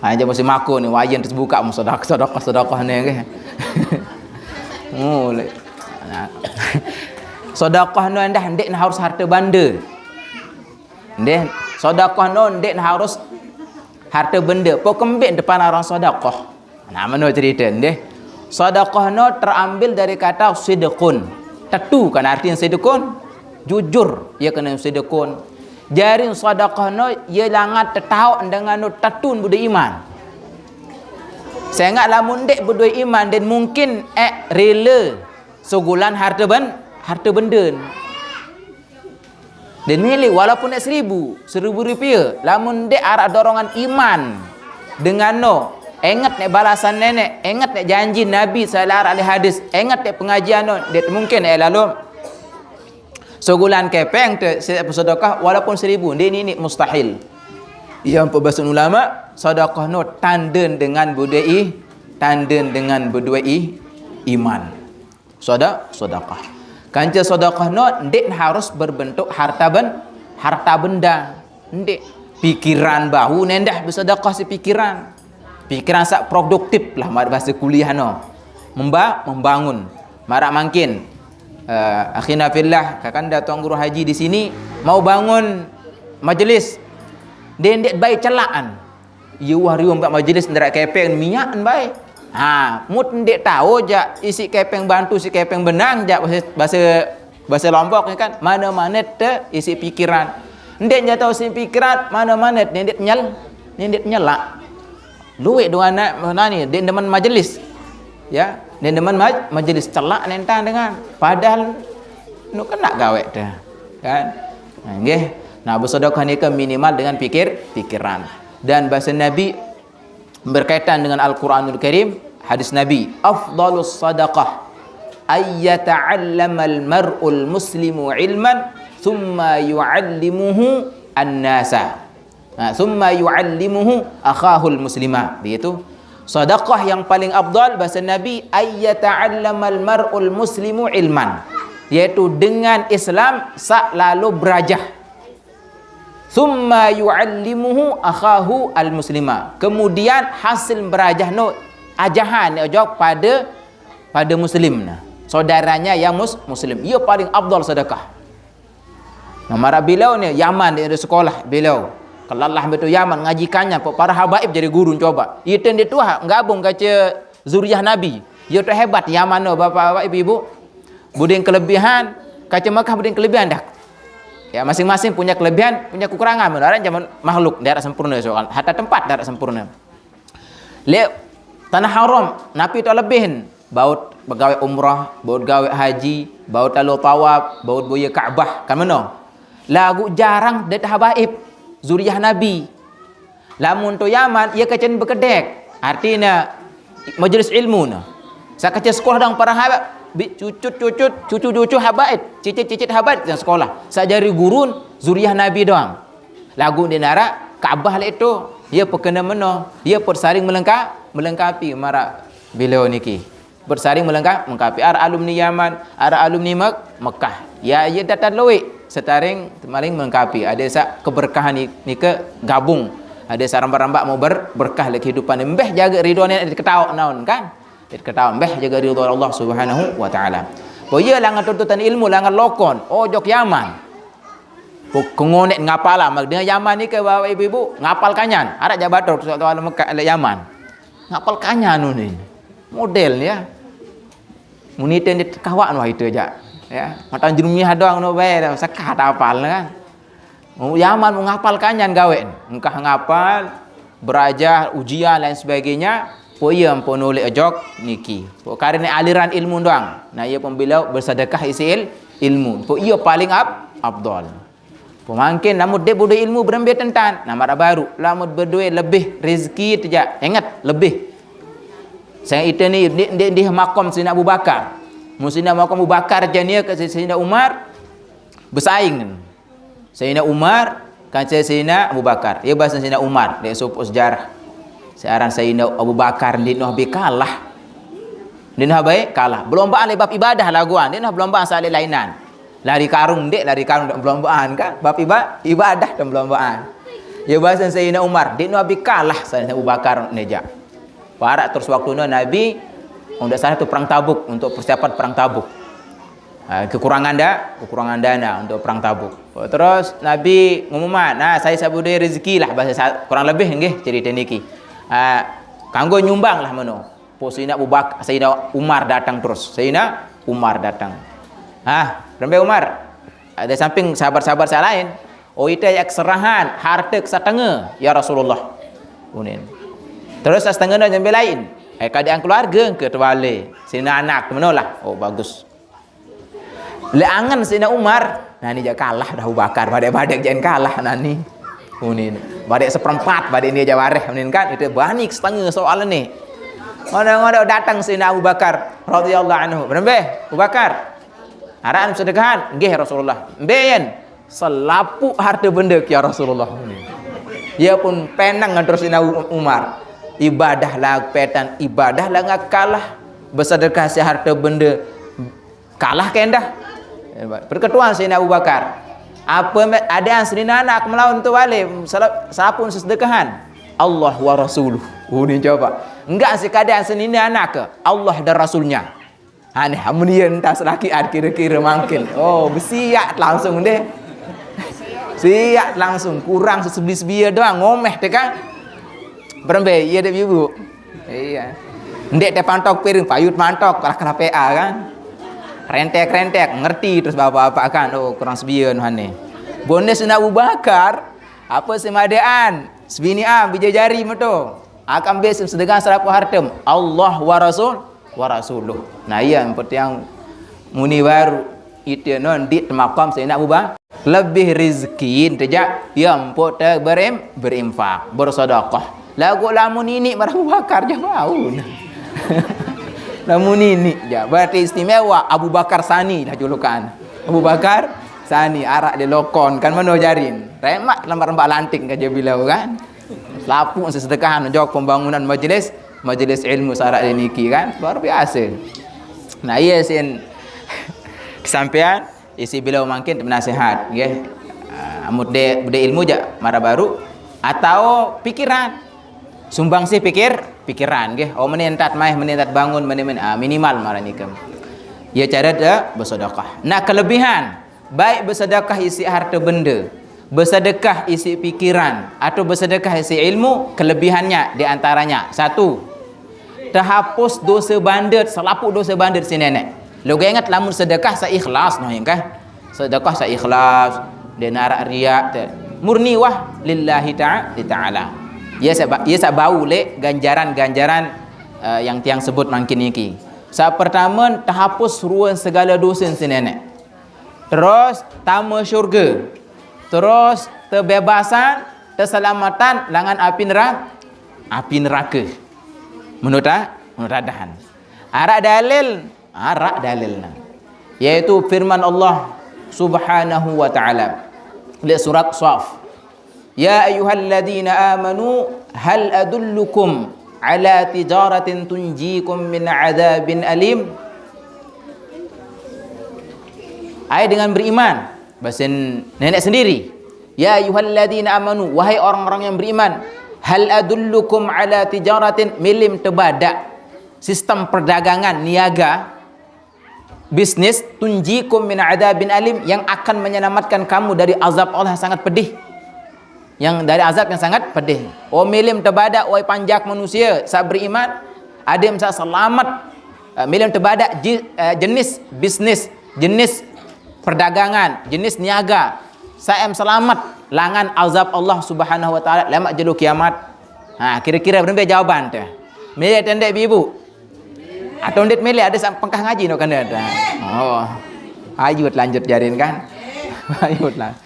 Aja masih maku ni wayan terbuka sedekah ni ke. Mulai. Sedekah no ndah ndek harus harta benda. Ndek sedekah no ndek harus harta benda. Pokembek depan orang sedekah. Nah, mana cerita ndek. Sedekah no terambil dari kata sidqun. Tetu kan artinya sidqun. Jujur ia kena sedekon. Jaring sedekah no ia langat tetau dengan no tatun budaya iman. Sangat lamun dek budaya iman dan mungkin rela segulan harta benda. Dan milik walaupun nak 1,000 rupiah, lamun dek arah dorongan iman dengan no ingat nek balasan nenek, ingat nek janji Nabi sallallahu alaihi hadis, ingat nek pengajian no, dek mungkin lalu segulan kepeng sedekah walaupun 1,000 ini mustahil. Yang pembahasan ulama sedekah no tanden dengan budai iman. Sedekah. Kanca sedekah no ndik harus berbentuk harta benda. Ndik pikiran bahu nendah bersedekah si pikiran. Pikiran sak produktif lah bahasa kuliah no. Membangun. Marak mungkin akhina fillah kakanda tuan guru haji di sini mau bangun majlis dendek baik celaan you harium kat majlis nderak kepeng minyak baik mut ndek tahu ja isi kepeng bantu si kepeng benang ja bahasa Lombok kan mana-mana te isi pikiran ndek ja tahu isi pikiran mana-mana dendek nyelak luwek dengan mana ni dendek demen majlis ya. Dan teman majlis celak nentang dengan padahal nu kena gawe dah kan. Nggih. Nah, bersedekah ni ke minimal dengan pikiran. Dan bahasa Nabi berkaitan dengan Al-Qur'anul Karim, hadis Nabi, afdhalus sadaqah ay yata'allamal mar'ul muslimu ilman thumma yu'allimuhu an-nasa. Thumma yu'allimuhu akhahul muslimah. Begitu. Sedekah yang paling afdal bahasa Nabi ayyata'allamal mar'ul muslimu ilman, iaitu dengan Islam sak lalu berajah. Summa yu'allimuhu akhahu al-muslima. Kemudian hasil berajah no ajahan ajak pada muslim nah. Saudaranya yang muslim. Ia paling afdal sedekah. Nama beliau ni Yaman dia ada sekolah beliau. Kelalah betul Yaman ngajikannya para habaib jadi guru coba. Ia dia tu gabung kaca zuriat Nabi. Ia tu hebat Yaman no bapak-bapak ibu-ibu. Buding kelebihan kaca Makkah buding kelebihan dah. Ya masing-masing punya kelebihan, punya kekurangan. Orang zaman makhluk tidak sempurna soal. Hatta tempat tidak sempurna. Le tanah haram Nabi tu lebihin. Baut begawe umrah, baut gawe haji, baut lalu tawaf, baut boya Kaabah. Kan mana? Lagu jarang det habaib zuriat Nabi. Lamun tu Yaman ia kecen berkedek. Artinya majlis ilmu nah. Sakaca sekolah dang para habaib cucu habaib, cicit habaib yang sekolah. Sajari gurun zuriat Nabi doang. Lagu di nara Kaabah lah itu. Ia perkena meno, dia persaring melengkapi mara beliau niki. Bersaring melengkapi ara alumni Yaman, ara alumni Mekah. Ya ia datang loik setaring maling melengkapi. Ada sak keberkahan ni ke gabung. Ada sak rambak-rambak mau berkah lagi kehidupan. Mbeh jaga ridho ni diketawa naon kan? Diketawa mbeh jaga ridho Allah Subhanahu wa taala. Po ia langan tuntutan ilmu langan lokon. Oh jok Yaman. Po kengonek ngapala mak dengan Yaman ni ke bapak ibu-ibu ngapal kanyan. Ada jabator soal Mekah Yaman. Ngapal kanyan ni. Model ya. Muniten dit kawak no itu aja. Ya, mata jerumiah doang no bae sakat hafal kan. Yaman mau ngapal kanyan gawe. Engkah ngapal, berajah, ujian lain sebagainya, po ia pun oleh ajak niki. Po karena aliran ilmu doang. Nah, ia pun beliau bersedekah isi ilmu. Po ia paling afdal. Po mungkin namun dia bodoh ilmu berembet tentan. Nama baru, lamun berdua lebih rezeki tidak. Ingat lebih. Saya itu ni di makam Sayyidina Abu Bakar. Musina makam Abu Bakar jania ke Sayyidina Umar bersaing. Sayyidina Umar kan Sayyidina Abu Bakar. Ia bahasa Sayyidina Umar, dia supu sejarah. Sekarang Sayyidina Abu Bakar dia noh kalah. Dia noh baik kalah. Berlombaan le bab ibadah laguan. Dia noh berlombaan salih lainan. Lari karung dak berlombaan kan. Bab ibadah dan berlombaan. Ia bahasa Sayyidina Umar, dia noh kalah Sayyidina Abu Bakar neja. Para terus waktu Nabi untuk salah tu perang Tabuk, untuk persiapan perang Tabuk. Kekurangan dana untuk perang Tabuk. Terus Nabi ngumuman, nah saya sabudai rezeki lah bahasa kurang lebih nggih cerita niki. Kanggo nyumbang lah mano. Sayyidina Abu Bakar, Sayyidina Umar datang terus. Sayyidina Umar datang. Rembe Umar. Ada samping sahabat-sahabat saya lain. Oh itu ya keserahan harta setengah ya Rasulullah. Unin. Terus setengah dah jambil lain. Keadaan keluarga ke terwale. Sina anak menolak. Oh bagus. Leangan Sayyidina Umar. Nah ni je kalah dah Abu Bakar. Badai-badai jangan kalah nani. Unin. Badai seperempat. Badai ni aja wareh. Unin kan. Itu banyak setengah soal ni. Orang-orang datang Sayyidina Abu Bakar radhiyallahu anhu. Berembeh Abu Bakar. Haraan sedekahan. Nggih Rasulullah. Mbeyen. Selapu harta benda ya Rasulullah. Dia pun penang ngadros Sayyidina Umar. Ibadah lah petan ibadah lah ngak kalah bersedekah si harta benda kalah kendah perketuan Sayyidina Abu Bakar apa ada yang Sayyidina anak melawan tu wale sapun sedekahan Allah wa rasuluh ni coba enggak sih keadaan Sayyidina anak ke Allah dan rasulnya aneh amunian tas laki kira-kira mungkin oh bersiap langsung deh siap langsung kurang sesebi-sebi doang ngomeh deh kan. Berembe, iya deh ibu. Iya. Ndek teh pantok piring, payut mantok, kalah PA kan. Rentek-rentek, ngerti terus bapak-bapak kan. Oh, kurang sebian hane. Bonde Sayyidina Abu Bakar, apa semadaan? Sebini bijajari meto. Akan besim sedekah serapu hartem. Allah wa rasuluh. Nah, iya seperti yang muni baru itu non di makam Sayyidina Abu Bakar. Lebih rezeki tejak yang pot berimfak, bersedekah. Lagu lamun ini Abu Bakar je mau. Lamun ini je. Berarti istimewa Abu Bakar Sani dah julukan. Abu Bakar Sani arak di lokon kan mana jarin. Remak lembar-lembar lantik kerja bilau kan. Lapuk sesedekahan jawab pembangunan majlis majlis ilmu sarak niki kan luar biasa. Nah ia sen kesampean isi bila mungkin nasihat nggih. Bude ilmu je mara baru atau pikiran sumbangsi pikiran nggih. Oh menentat bangun minimal mara nikem. Ya cara dah bersedekah. Nah kelebihan baik bersedekah isi harta benda, bersedekah isi pikiran atau bersedekah isi ilmu, kelebihannya di antaranya satu, terhapus dosa bandar, selaput dosa bandar si nenek. Lo ingat lamun sedekah seikhlas noh kan? Sedekah seikhlas, dia narak riak, murni wah lillahi ta'ala. Ia bau le ganjaran-ganjaran yang tiang sebut makin niki. Saat pertama terhapus ruan segala dosa si nenek. Terus tamu syurga. Terus terbebasan, terselamatan langan api neraka. Menurut adahan. Arak dalil. Yaitu firman Allah Subhanahu wa ta'ala. Lihat surat Shaf. Ya ayyuhalladzina amanu hal adullukum ala tijaratin tunjikum min adzabin alim. Ayat dengan beriman. Bahasa nenek sendiri. Ya ayyuhalladzina amanu, wahai orang-orang yang beriman, hal adullukum ala tijaratin, milim tebadak sistem perdagangan niaga bisnis tunjikum min adzabin alim, yang akan menyelamatkan kamu dari azab Allah yang sangat pedih. Yang dari azab yang sangat pedih. Oh milim tebadak wahai panjak manusia saat beriman, ada yang selamat. Milim tebadak jenis bisnis, jenis perdagangan, jenis niaga. Saya selamat langan azab Allah Subhanahu wa taala lama jelu kiamat. Kira-kira berapa jawaban tu? Milih tendek ibu. Atau ndet milih ada pengkah ngaji no kan ada. Oh. Ayut lanjut jarin kan. Ayutlah.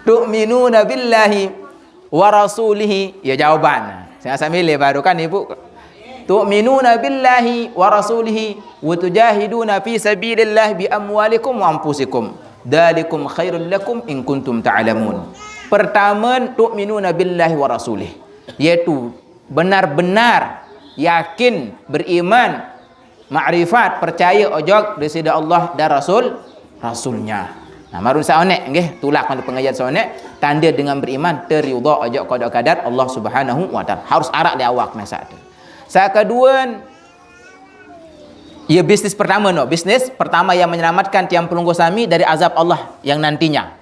Tu'minuna billahi wa rasulihi. Ya jawaban. Saya milih baru kan ibu. Tu'minuna billahi wa rasulihi wa tujahiduna fi sabilillah bi amwalikum wa anfusikum. Dzalikum khairul lakum in kuntum ta'lamun. Pertama, tu'minuna billahi wa rasulih, yaitu benar-benar yakin, beriman, makrifat, percaya ojok disida Allah dan Rasulnya. Nah, marun saonek nggih, tulak pada pengajian saonek, tanda dengan beriman teriudha ojok qada kadar Allah Subhanahu wa taala. Harus arak di awak masa ada. Sa kedua, ia bisnis pertama bisnis pertama yang menyelamatkan tiang pelunggu sami dari azab Allah yang nantinya.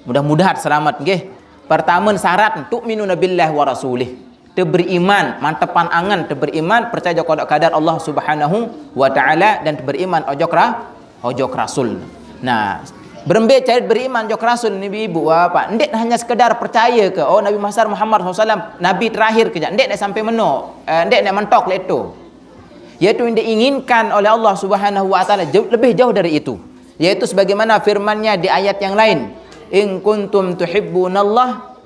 Mudah-mudahan selamat nggih. Pertama syarat tu'minuna billahi wa rasulih. Beriman, mantepan angan beriman, percaya qada kadar Allah Subhanahu wa taala dan beriman ojok rasul. Nah, berembe cari beriman ojok rasul ni ibu apa? Ndek hanya sekedar percaya ke oh Nabi Muhammad SAW nabi terakhir ke ndek nak sampai meno, ndek nak mentok le itu. Yaitu yang diinginkan oleh Allah Subhanahu wa taala lebih jauh dari itu. Yaitu sebagaimana firman-Nya di ayat yang lain, in kuntum tuhibbunallah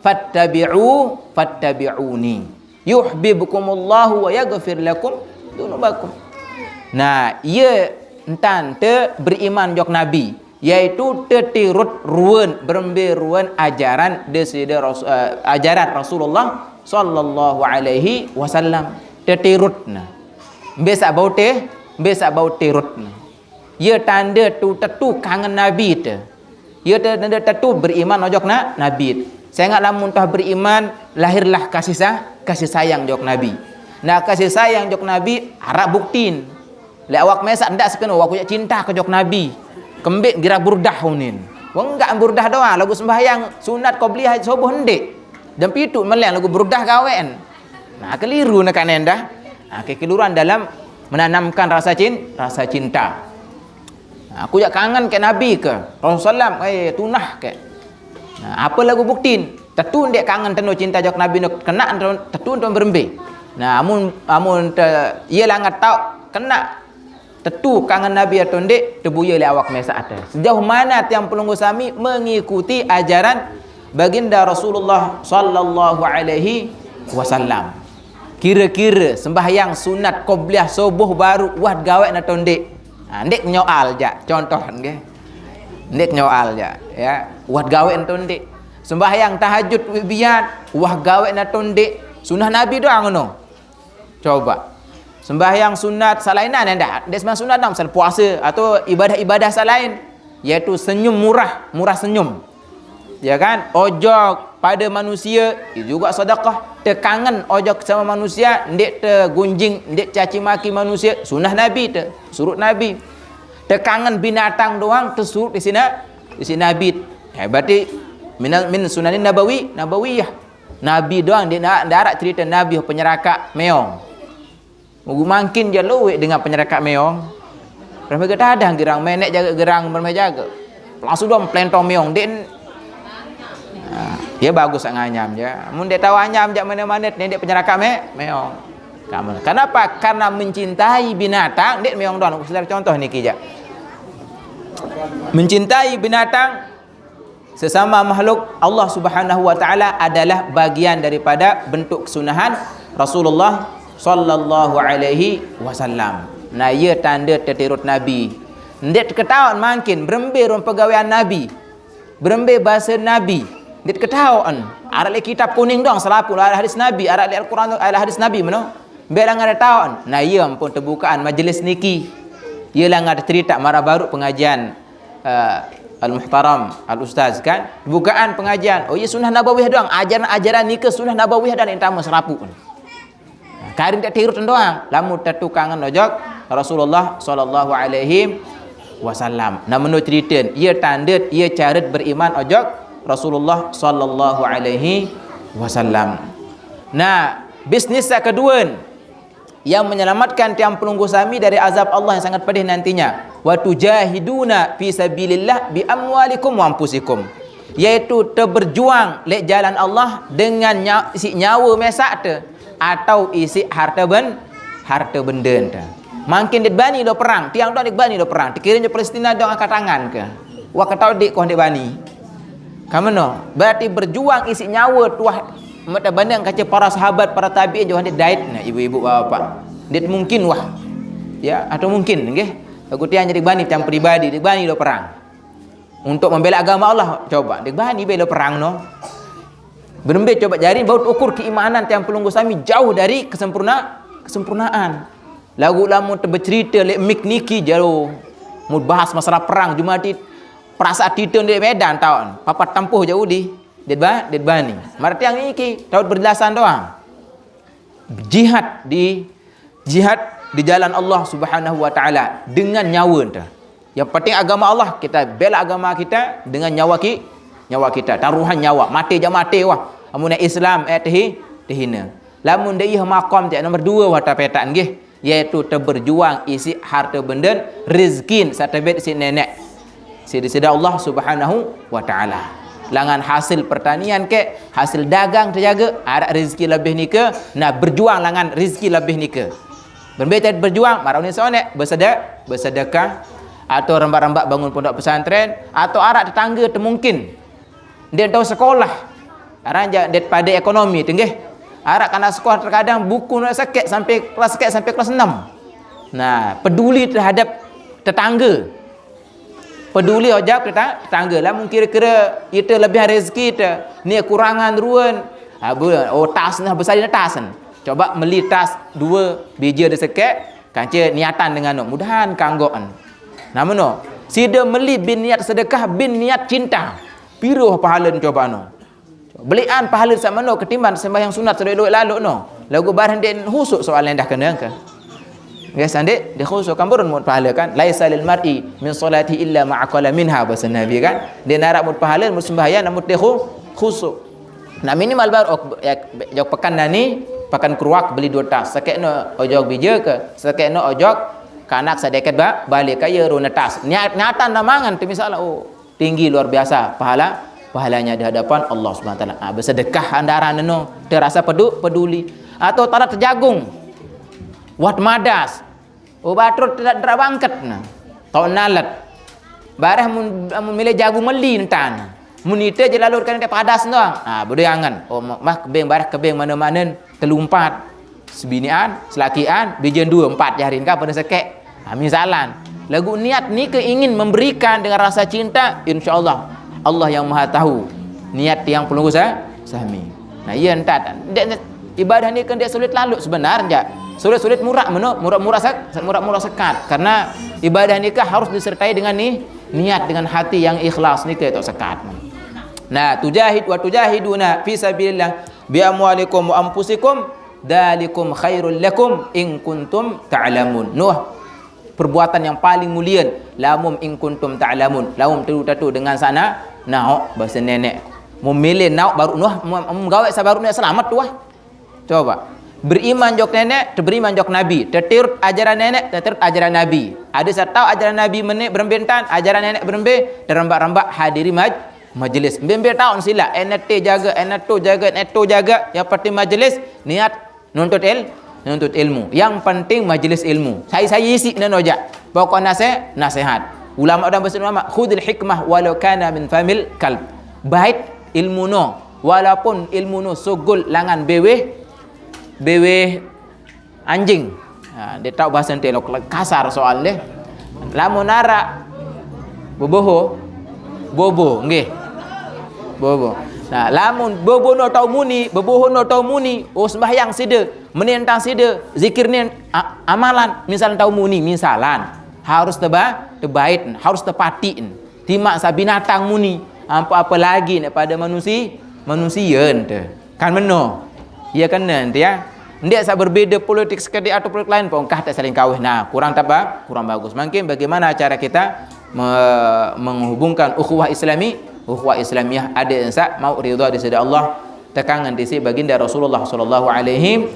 fattabi'uni yuhibbukumullahu wa yaghfir lakum dzunubakum. Nah, ia entan beriman jok nabi, yaitu tetirut ruan berembe ruan ajaran ajaran Rasulullah sallallahu alaihi wasallam. Tetirut nah. Besak bau terut. Ia tanda tu tetu kangen nabi tu. Ia tanda tetu beriman ojok nabi. Saya ingat lamun tah beriman lahirlah kasih sayang jok nabi. Nah kasih sayang jok nabi harap buktiin. Le awak mesak ndak sekeno awak punya cinta ke jok nabi. Kembik gira burdah hunin. Wong enggak burdah doang lagu sembahyang sunat qabliyah subuh ndek. Dan pitu meleng lagu burdah gawen. Nah keliru nak kanendah. Kekeliruan dalam menanamkan rasa cinta. Aku jak kangen ke Nabi ke Rasulullah tunah ke. Nah, apa lagu buktiin? Tentu dia kangen teno cinta jak Nabi nak kena tentu tuan berembe. Nah, amun ia langat tahu kena tentu kangen Nabi atau ndek tebuya le awak mesa ada. Sejauh mana tiang pelunggu sami mengikuti ajaran baginda Rasulullah sallallahu alaihi wasallam. Kira-kira sembahyang sunat qabliyah subuh baru wah gawe na tondek. Ndek nyoal ja contoh nggih. Ndek nyoal ja ya. Wah gawe na tondek. Sembahyang tahajud wibian wah gawe na tondek. Sunah Nabi doang ngono. Coba. Sembahyang sunat salainan anda. Dia sembahyang sunat dah, misal puasa atau ibadah-ibadah salain, iaitu senyum murah, murah senyum. Ya kan? Ojok pada manusia juga sedekah. Tekangan ojok sama manusia, ndik tergunjing, ndik caci maki manusia, sunnah Nabi tu, surut Nabi. Tekangan binatang doang tersurut di sini Nabi. Berarti min sunanin nabawiyah. Nabi doang dia nak darat cerita Nabi penyerakak meong. Mugu makin je luwek dengan penyerakak meong. Mereka tak ada gerang menek jaga gerang bermajaga. Langsung dong plentong meong dia. Dia bagus sangat anyam je. Mun dia tahu anyam je mana-mana ni dia penyerakak meong. Kenapa? Karena mencintai binatang, dia meong doang. Saudara contoh ni kijak. Mencintai binatang sesama makhluk Allah Subhanahu wa taala adalah bagian daripada bentuk kesunahan Rasulullah sallallahu alaihi wasallam. Nah, ia tanda tertirut Nabi. Ndet ketahuan makin berembir pegawaian Nabi. Berembir bahasa Nabi. Ndet ketahuan. Arah kitab kuning dong selapul arah hadis Nabi, arah Al-Quran arah hadis Nabi mana? Belang ada tahuan. Nah, ia pun terbukaan majlis niki. Ialah ada cerita marah baru pengajian Al-Muhtaram Al-Ustaz kan, bukaan pengajian. Oh ya, sunnah nabawiyah doang, ajaran-ajaran nikah sunnah nabawiyah dan intama serapu. Karim tak tirut doang, lamu tetukangan ojok Rasulullah sallallahu alaihi wasallam. Nah, menurut cerita, ia tanda ia cara beriman ojok Rasulullah sallallahu alaihi wasallam. Nah, bisnis yang kedua yang menyelamatkan tiang pelunggu sami dari azab Allah yang sangat pedih nantinya. Wa tujahiduna fi sabilillah bi amwalikum wa anfusikum, iaitu terberjuang lek jalan Allah dengan isi nyawa mesak te atau isi harta benda te. Makin dit bani do perang, tiang do dik bani do perang. Dikiranya Palestina do angkat tangan ke. Wa katau dik ko dik bani. Kamano? Berarti berjuang isi nyawa tuah mata bandang kaca para sahabat, para tabi'in johan dia diet. Nah, ibu-ibu bapak. Dia mungkin wah. Ya, atau mungkin nggih. Aku tiang jadi bani macam pribadi, dia bani do perang. Untuk membela agama Allah, coba dia bani bela perang no. Berembet coba jari baut ukur keimanan tiang pelunggu sami jauh dari kesempurnaan. Lagu lamun bercerita lek mik niki jauh. Mud bahas masalah perang Jumatit. Perasaan titun di Medan tahun. Papa tempuh jauh di Dit bani. Marti yang iki tahu berjelasan doang. Jihad di jalan Allah Subhanahu wa taala dengan nyawa dah. Yang penting agama Allah, kita bela agama kita dengan nyawa kita. Taruhan nyawa, mati je mati wah. Amun Islam tehina. Lamun dia maqam yang nomor 2 wata petak nggih, iaitu terberjuang isi harta benda rezeki satabet si nenek. Sida Allah Subhanahu wa taala. Langan hasil pertanian ke, hasil dagang terjaga, ada rezeki lebih ni ke, nak berjuang langan rezeki lebih ni ke. Berbeda berjuang, marau ni sonek, bersedekah, atau rembak-rembak bangun pondok pesantren, atau arak tetangga temungkin. Dia tahu sekolah, aranja dia pada ekonomi tenggih. Arak kana sekolah terkadang buku nak sakit sampai kelas 6. Nah, peduli terhadap tetangga. Peduli ojak tetangga lah, mungkin kira-kira itu lebih rezeki itu ni kurangan ruan tas nah besar ni tas. Coba beli tas 2 biji ada sekek kanca niatan dengan no mudahan kanggoan. Namun sida beli bin niat sedekah bin niat cinta piruh pahala coba no. Belian pahala sama no ketimbang sembahyang sunat sedek lalu no. Lagu barang dia husuk soal yang dah kena ke. Guys, ande dia khusus kamburun mut pahala kan. Laisa lil mar'i min salati illa ma'aqala minha bahasa Nabi kan. Dia narak mut pahala mut sembahyang namun dia khusus. Nak minimal baru jok pekan nani, pekan keruak beli 2 tas. Sakekno ojok bija ke, sakekno ojok kanak sedeket balik kaya runa tas. Niatan namangan tu misalnya tinggi luar biasa pahalanya di hadapan Allah Subhanahu wa taala. Bersedekah andaran no terasa peduli atau tarat terjagung. Wat madas. Batrut tidak terbangkat nah. Tau nalat. Barah mun milih jagung meli entan. Mun ite je lalurkan dia padas doang. Bedeangan. Mah kebeng barah kebeng mana-mana telumpat. Sebinian, selakian, bijian 2 4 jarin ka pada sekek. Misalan. Lagu niat ni keingin memberikan dengan rasa cinta, insyaallah Allah yang Maha tahu niat yang pelunggu sami. Nah, ia entat. ibadah ni kan dia sulit lalu sebenarnya. Sulit-sulit murah murah sekat. Karena ibadah nikah harus disertai dengan niat, dengan hati yang ikhlas nikah itu sekat. Nah, tujahiduna fi sabilillah bi amwalikum wa anfusikum dzalikum khairul lakum in kuntum ta'lamun. Perbuatan yang paling mulia lamum in kuntum ta'lamun. Lamum tu dengan sana naok bahasa nenek. Memilih naok baru menggawe sabaru nek selamat tu Coba. Beriman jok nenek, beriman jok nabi. Tertirut ajaran nenek, tertirut ajaran nabi. Ada saya tahu ajaran nabi menek berembentan, ajaran nenek berembe, terembak-rembak hadiri majlis. Bembe tahun sila, enet jaga, enet jaga, yang penting majlis, niat nuntut ilmu. Yang penting majlis ilmu. Saya isi nenoja. Pokok nasihat. Ulama dan bahasa ulama, khudil hikmah walau kana min famil kalb. Baik ilmu no, walaupun ilmu no sugul langan beweh anjing. Dia tahu bahasa telok kasar soal deh. Lamun nara bobo nggih. Bobo. Nah, lamun bobo no tau muni, beboho no tau muni, sembahyang sida, menentang sida, zikir ni amalan, misalan tau muni, misalan harus tebait, harus tepatiin. Timak sa binatang muni, apa lagi daripada manusia ente. Kan meno. Ya kan nanti ya. Ndak sa berbeza politik sekali atau politik lain pun tak saling kawin. Nah, kurang bagus. Mungkin bagaimana cara kita menghubungkan ukhuwah Islami, ukhuwah Islamiyah ada insa mau ridha di sisi Allah, tekangan di sisi baginda Rasulullah sallallahu alaihi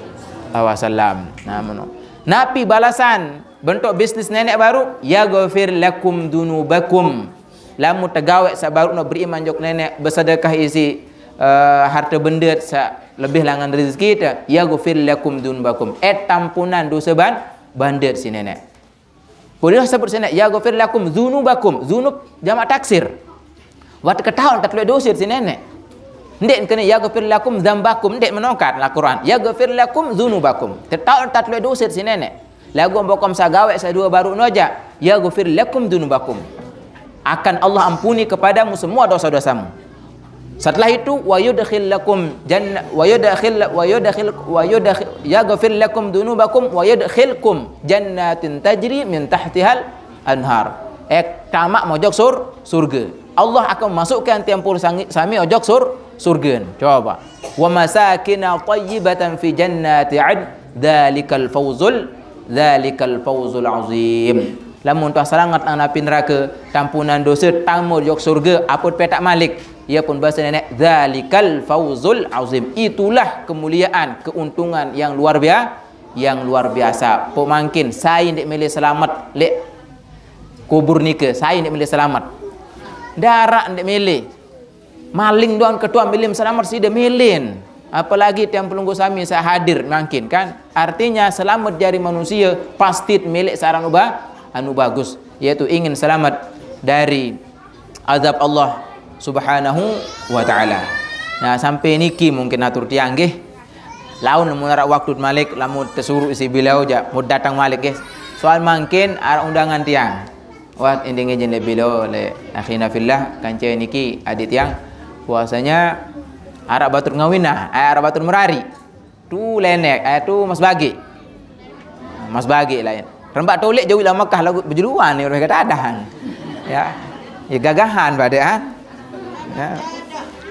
wasallam. Nah, napi balasan bentuk bisnis nenek baru, ya ghafir lakum dunubakum. Lamu tegawe sa baru nak beriman jok nenek bersedekah isi harta benda lebih langan rezeki kita, ya ghafir lakum dunubakum, tampunan dosa bandet si nenek. Boleh sebut si nenek, ya ghafir lakum dunubakum. Zunub jamak taksir. Wat ketahuan tak boleh dosa si nenek. Ndek kena ya ghafir lakum dzambakum, ndek menongkat la Quran. Ya ghafir lakum dunubakum. Ketahuan tak boleh dosa si nenek. Lagu bokom sagawe sa dua baru noja, ya ghafir lakum dunubakum. Akan Allah ampuni kepadamu semua dosa-dosamu. Setelah itu wa yudkhil lakum jannah wa yudkhil ya ghafir lakum dunubakum wa yudkhilkum jannatin tajri min tahtihal anhar. Tamak mojok surga. Allah akan masukkan tiampul sami ojok surga. Coba. Wa masakina thayyibatan fi jannati 'ad dzalikal fawzul azim. Lamun tuah salangat nang napi neraka, tampunan dosa tamu jok surga, apa petak malik. Ia pun bahasa nenek, dzalikal fawzul azim. Itulah kemuliaan, keuntungan yang luar biasa. Pemangkin saya ndak milih selamat lek kubur nikah, saya ndak milih selamat. Darak ndak milih. Maling doan ketua milih selamat si dia milih. Apalagi tiang pelunggu sami saya hadir mungkin kan. Artinya selamat dari manusia pasti milik sarang anu bagus, yaitu ingin selamat dari azab Allah Subhanahu wa ta'ala. Nah, sampai niki mungkin atur tiang nggih. Laun mun ara waktu malik lamun tersuruh isi bilau ja mau datang malik nggih. Soal mungkin ara undangan tiang. Wat inding izin le bilau le akhina fillah kanca niki adik tiang puasanya ara batur ngawinah, ara batur merari. Tu lenek, tu mas bagi. Mas bagi lain. Rembak tolik jauh lah Mekah lagu berjeruan ni orang kata adahan. Ya. Ya gagahan pada ya.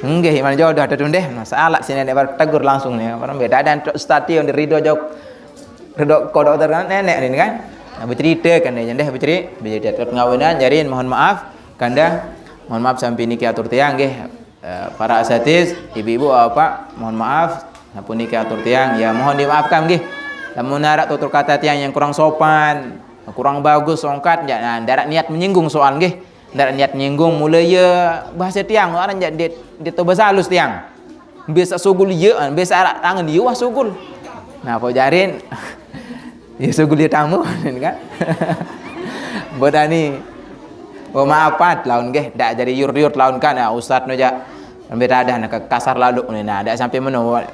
Nggih mana jodoh ada tundeh masalah sini nenek tegur langsung ni. Orang beda dan ustaz yang dirido jauh ridho kodok terkan nenek ni kan. Bercerita kan dia ndeh bercerita pengawinan jarin mohon maaf kanda mohon maaf sampai niki atur tiang nggih para asatiz ibu-ibu apa mohon maaf sampun niki atur tiang ya mohon dimaafkan nggih. Lamun narak tutur kata tiang yang kurang sopan, kurang bagus songkat, nah, darat niat menyinggung soal nggih. Darat niat menyinggung mulai ya bahasa tiang orang jadi dia bahasa halus tiang. Biasa sugul ye, biasa arak tangan ye wah sugul. Nah, kau jarin ya sugul dia tamu kan. Bodani oh maafat laun nggih, dak jadi yur-yur laun kan ya ustaz noja. Beda ada nak kasar lalu nah, dak sampai meno.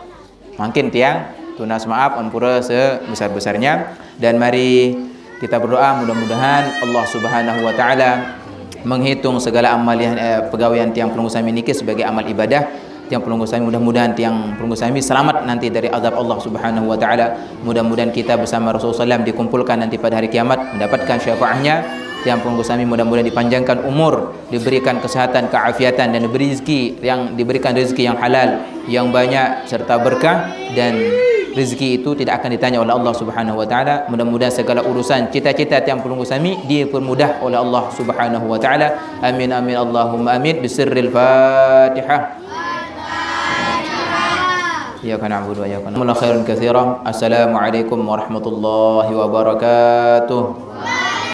Mungkin tiang tunas maaf ampura sebesar-besarnya dan mari kita berdoa mudah-mudahan Allah Subhanahu wa taala menghitung segala amal pegawaian tiang pelunggu sami niki sebagai amal ibadah tiang pelunggu sami, mudah-mudahan tiang pelunggu sami selamat nanti dari azab Allah Subhanahu wa taala. Mudah-mudahan kita bersama Rasulullah SAW dikumpulkan nanti pada hari kiamat mendapatkan syafaatnya. Tiang pelunggu sami mudah-mudahan dipanjangkan umur, diberikan kesehatan, keafiatan, dan diberikan rezeki yang halal, yang banyak serta berkah, dan rezeki itu tidak akan ditanya oleh Allah Subhanahu wa taala. Mudah-mudahan segala urusan cita-cita tiang pelunggu sami dipermudah oleh Allah Subhanahu wa taala. Amin amin Allahumma amin. Bisirril Fatihah. Iyyaka na'budu wa iyyaka nasta'in. Khairan katsiran. Assalamualaikum warahmatullahi wabarakatuh.